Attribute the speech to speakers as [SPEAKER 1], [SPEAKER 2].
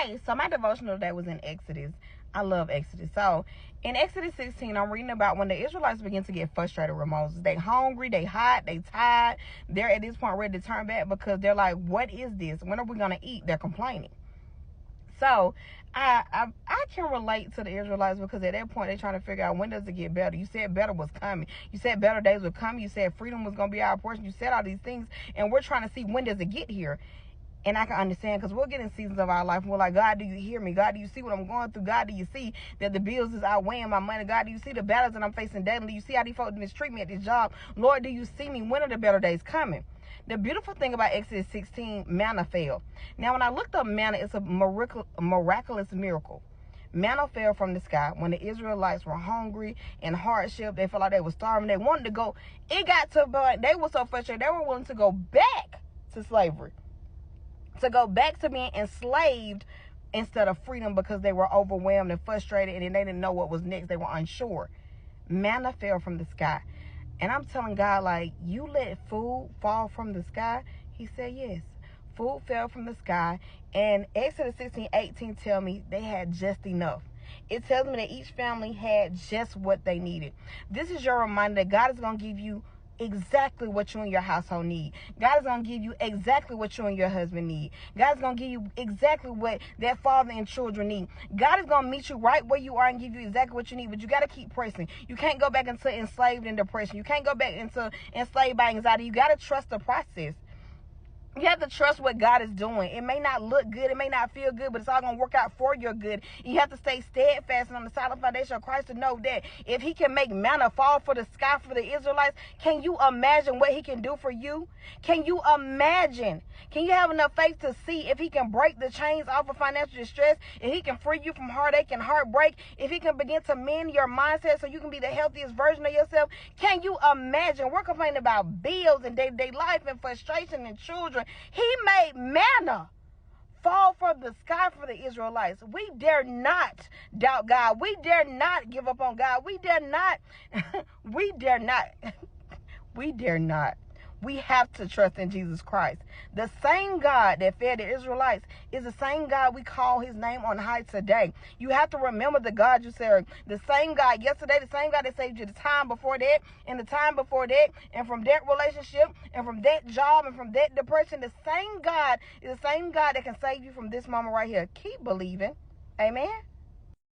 [SPEAKER 1] Okay, so my devotional today was in Exodus. I love Exodus. So in Exodus 16, I'm reading about when the Israelites begin to get frustrated with Moses. They hungry, they hot, they tired. They're at this point ready to turn back because they're like, what is this? When are we going to eat? They're complaining. So I can relate to the Israelites because at that point they're trying to figure out, when does it get better? You said better was coming. You said better days would come. You said freedom was going to be our portion. You said all these things, and we're trying to see, when does it get here? And I can understand, because we'll get in seasons of our life and we're like, God, do you hear me? God, do you see what I'm going through? God, do you see that the bills is outweighing my money? God, do you see the battles that I'm facing daily? Do you see how these folks mistreat me at this job? Lord, do you see me? When are the better days coming? The beautiful thing about Exodus 16, manna fell. Now, when I looked up manna, it's a miraculous miracle. Manna fell from the sky when the Israelites were hungry and hardship. They felt like they were starving. They wanted to go. It got to the point they were so frustrated they were willing to go back to slavery, to go back to being enslaved instead of freedom, because they were overwhelmed and frustrated and they didn't know what was next. They were unsure. Manna fell from the sky. And I'm telling God, like, you let food fall from the sky? He said, yes. Food fell from the sky. And Exodus 16:18 tell me they had just enough. It tells me that each family had just what they needed. This is your reminder that God is going to give you exactly what you and your household need. God is going to give you exactly what you and your husband need. God is going to give you exactly what that father and children need. God is going to meet you right where you are and give you exactly what you need, but you got to keep pressing. You can't go back into enslaved and depression. You can't go back into enslaved by anxiety. You got to trust the process. You have to trust what God is doing. It may not look good. It may not feel good, but it's all going to work out for your good. You have to stay steadfast and on the solid foundation of Christ to know that if he can make manna fall for the sky for the Israelites, can you imagine what he can do for you? Can you imagine? Can you have enough faith to see if he can break the chains off of financial distress, if he can free you from heartache and heartbreak, if he can begin to mend your mindset so you can be the healthiest version of yourself? Can you imagine? We're complaining about bills and day-to-day life and frustration and children. He made manna fall from the sky for the Israelites. We dare not doubt God. We dare not give up on God. We dare not. We dare not. We dare not. We have to trust in Jesus Christ. The same God that fed the Israelites is the same God we call his name on high today. You have to remember the God you serve. The same God yesterday, the same God that saved you the time before that, and the time before that, and from that relationship, and from that job, and from that depression. The same God is the same God that can save you from this moment right here. Keep believing. Amen.